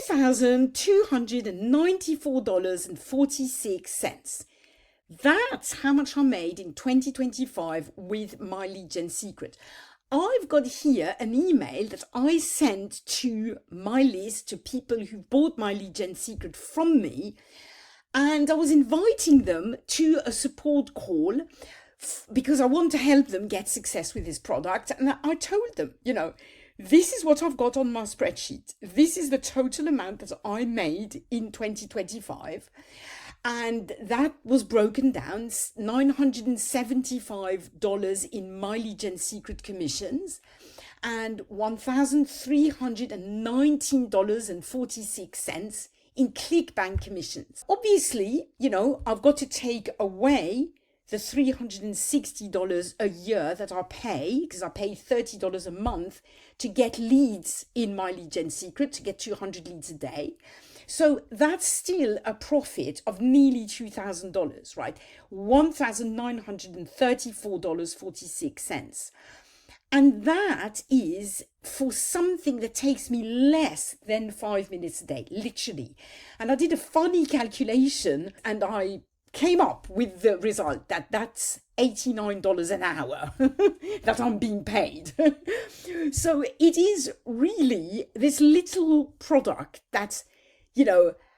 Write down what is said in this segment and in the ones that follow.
$1,294.46. That's how much I made in 2025 with my lead gen secret. I've got here an email that I sent to my list, to people who bought my lead gen secret from me, and I was inviting them to a support call because I want to help them get success with this product. And I told them, this is what I've got on my spreadsheet. This is the total amount that I made in 2025. And that was broken down, $975 in my lead gen secret commissions and $1,319.46 in ClickBank commissions. Obviously, I've got to take away the $360 a year that I pay, because I pay $30 a month to get leads in my lead gen secret, to get 200 leads a day. So that's still a profit of nearly $2,000, right? $1,934.46. And that is for something that takes me less than 5 minutes a day, literally. And I did a funny calculation and I came up with the result that that's $89 an hour that I'm being paid. So it is really this little product that,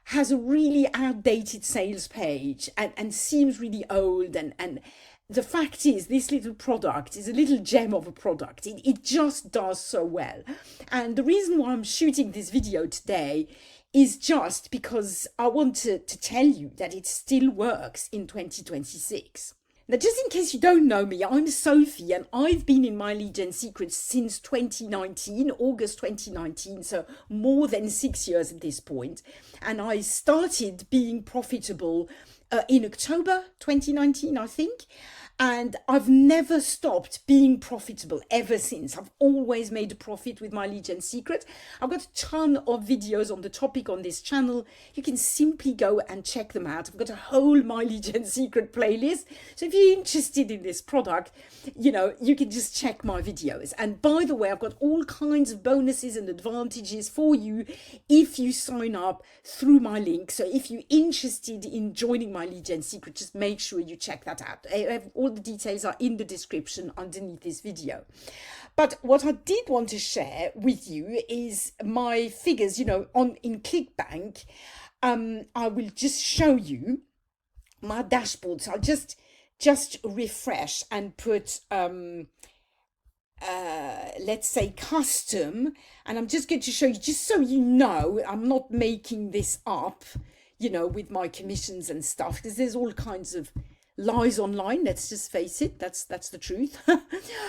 has a really outdated sales page and seems really old. And the fact is, this little product is a little gem of a product. It just does so well. And the reason why I'm shooting this video today is just because I want to tell you that it still works in 2026. Now, just in case you don't know me, I'm Sophie and I've been in my lead gen secrets since 2019, August 2019, so more than 6 years at this point. And I started being profitable in October 2019, I think. And I've never stopped being profitable ever since. I've always made a profit with my lead gen secret. I've got a ton of videos on the topic on this channel. You can simply go and check them out. I've got a whole my lead gen secret playlist. So if you're interested in this product, you can just check my videos. And by the way, I've got all kinds of bonuses and advantages for you if you sign up through my link. So if you're interested in joining my lead gen secret, just make sure you check that out. All the details are in the description underneath this video. But what I did want to share with you is my figures, in ClickBank. I will just show you my dashboard. So I'll just refresh and put, let's say custom. And I'm just going to show you, just so you know, I'm not making this up, with my commissions and stuff, because there's all kinds of lies online, let's just face it, that's the truth.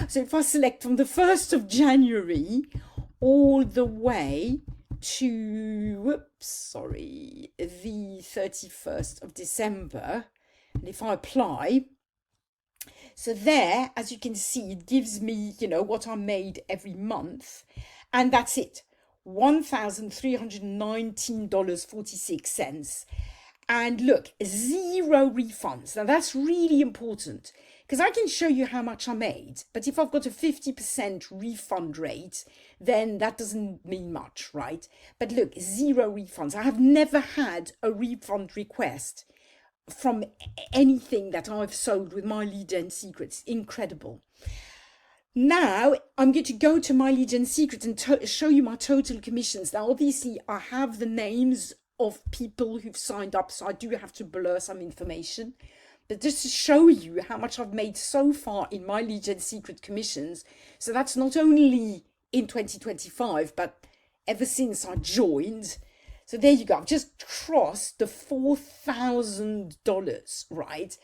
So if I select from the 1st of January all the way to, the 31st of December, and if I apply, so there, as you can see, it gives me, what I made every month, and that's it, $1,319.46. And look, 0 refunds. Now that's really important because I can show you how much I made. But if I've got a 50% refund rate, then that doesn't mean much, right? But look, 0 refunds. I have never had a refund request from anything that I've sold with my lead gen secrets. Incredible. Now I'm going to go to my lead gen secret and show you my total commissions. Now, obviously, I have the names of people who've signed up, so I do have to blur some information, but just to show you how much I've made so far in my lead gen secret commissions. So that's not only in 2025, but ever since I joined. So there you go, I've just crossed the $4,000, right,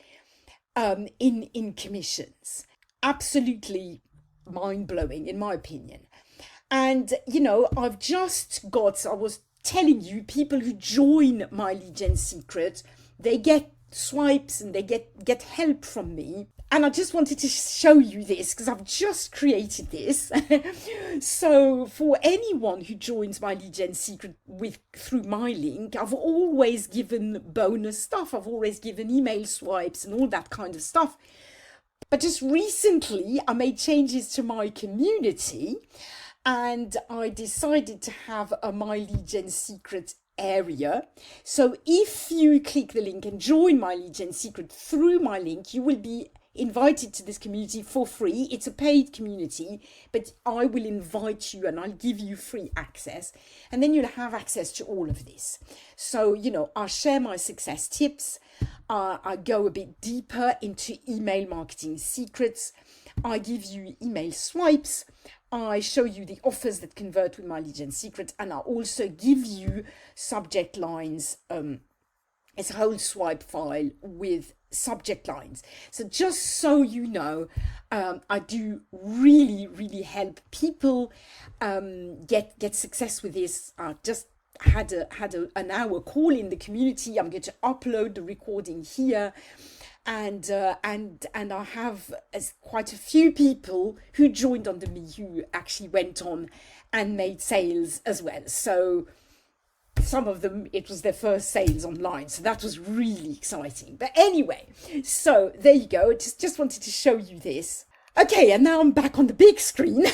in commissions. Absolutely mind-blowing in my opinion. And I've just got, I was telling you, people who join my lead gen secret, they get swipes and they get help from me. And I just wanted to show you this because I've just created this. So for anyone who joins my lead gen secret through my link, I've always given bonus stuff. I've always given email swipes and all that kind of stuff. But just recently I made changes to my community. and I decided to have a My Lead Gen Secret area. So if you click the link and join My Lead Gen Secret through my link, you will be invited to this community for free. It's a paid community, but I will invite you and I'll give you free access, and then you'll have access to all of this. So, you know, I'll share my success tips. I go a bit deeper into email marketing secrets. I give you email swipes. I show you the offers that convert with My Lead Gen Secret, and I also give you subject lines. It's a whole swipe file with subject lines. So just so you know, I do really help people get success with this. I just had an hour call in the community. I'm going to upload the recording here. And I have quite a few people who joined under me who actually went on and made sales as well. So some of them, it was their first sales online. So that was really exciting. But anyway, so there you go. Just wanted to show you this. Okay, and now I'm back on the big screen.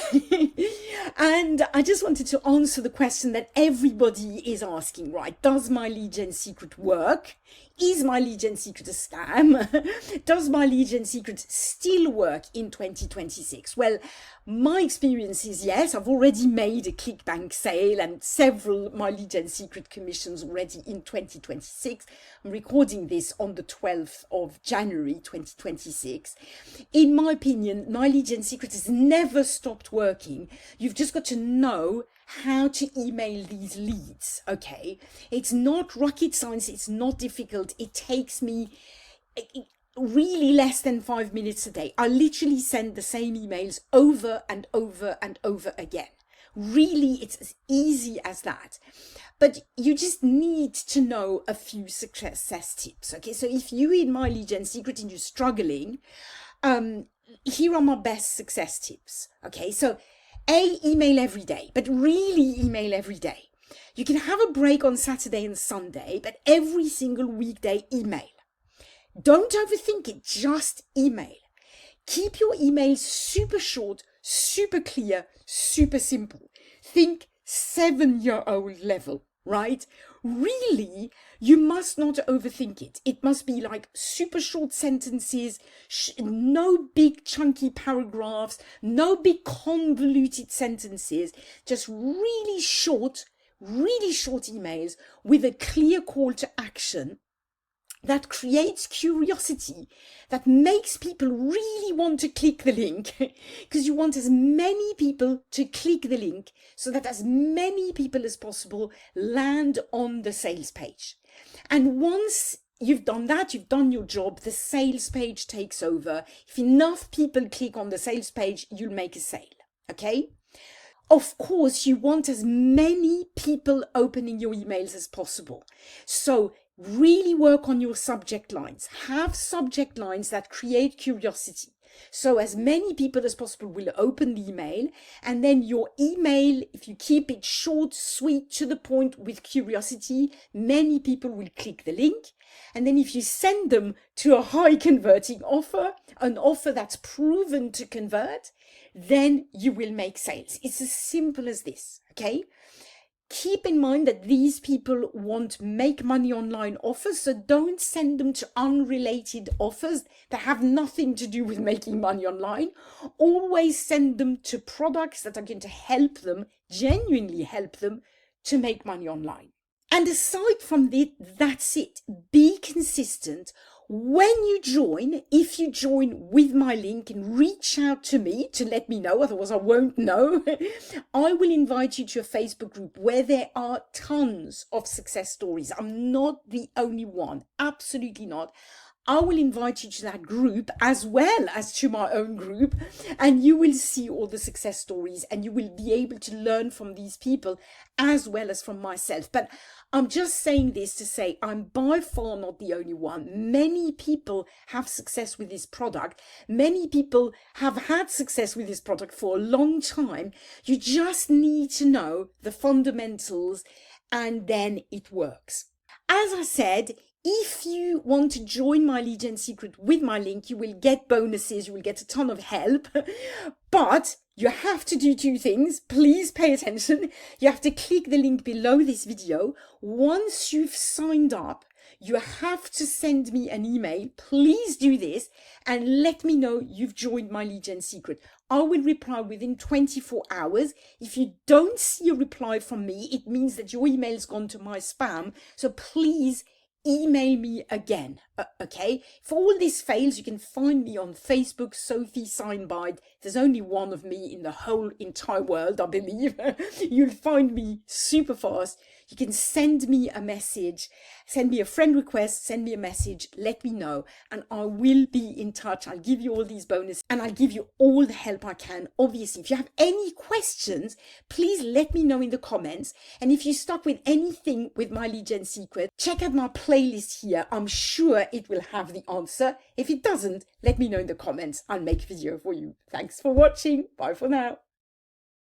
And I just wanted to answer the question that everybody is asking, right? Does My Lead Gen Secret work? Is My Lead Gen Secret a scam? Does My Lead Gen Secret still work in 2026? Well, my experience is yes, I've already made a ClickBank sale and several My Lead Gen Secret commissions already in 2026. I'm recording this on the 12th of January 2026. In my opinion, My Lead Gen Secret has never stopped working. You've just got to know how to email these leads, okay? It's not rocket science, it's not difficult. It takes me really less than 5 minutes a day. I literally send the same emails over and over and over again. Really, it's as easy as that. But you just need to know a few success tips, okay? So if you're in My Lead Gen Secret and you're struggling, here are my best success tips, okay? So email every day, but really email every day. You can have a break on Saturday and Sunday, but every single weekday email. Don't overthink it, just email. Keep your emails super short, super clear, super simple. Think 7-year-old level, right? Really, you must not overthink it. It must be like super short sentences, no big chunky paragraphs, no big convoluted sentences, just really short emails with a clear call to action that creates curiosity, that makes people really want to click the link, because you want as many people to click the link so that as many people as possible land on the sales page. And once you've done that, you've done your job, the sales page takes over. If enough people click on the sales page, you'll make a sale, okay? Of course, you want as many people opening your emails as possible. So really work on your subject lines. Have subject lines that create curiosity. So as many people as possible will open the email, and then your email, if you keep it short, sweet, to the point with curiosity, many people will click the link. And then if you send them to a high converting offer, an offer that's proven to convert, then you will make sales. It's as simple as this, okay? Keep in mind that these people want make money online offers, so don't send them to unrelated offers that have nothing to do with making money online. Always send them to products that are going to help them, genuinely help them, to make money online. And aside from that, that's it. Be consistent. When you join, if you join with my link and reach out to me to let me know, otherwise I won't know, I will invite you to a Facebook group where there are tons of success stories. I'm not the only one, absolutely not. I will invite you to that group as well as to my own group, and you will see all the success stories and you will be able to learn from these people as well as from myself. But I'm just saying this to say I'm by far not the only one. Many people have success with this product. Many people have had success with this product for a long time. You just need to know the fundamentals and then it works. As I said, if you want to join My Lead Gen Secret with my link, you will get bonuses, you will get a ton of help, but You have to do two things. Please pay attention. You have to click the link below this video. Once you've signed up, you have to send me an email. Please do this and let me know you've joined my lead gen secret. I will reply within 24 hours. If you don't see a reply from me, it means that your email's gone to my spam. So please email me again, okay? If all this fails, you can find me on Facebook, Sophie Signbite. There's only one of me in the whole entire world, I believe. You'll find me super fast. You can send me a message, send me a friend request, send me a message, let me know, and I will be in touch. I'll give you all these bonuses and I'll give you all the help I can. Obviously, if you have any questions, please let me know in the comments. And if you're stuck with anything with my lead gen secret, check out my playlist here. I'm sure it will have the answer. If it doesn't, let me know in the comments. I'll make a video for you. Thanks for watching. Bye for now.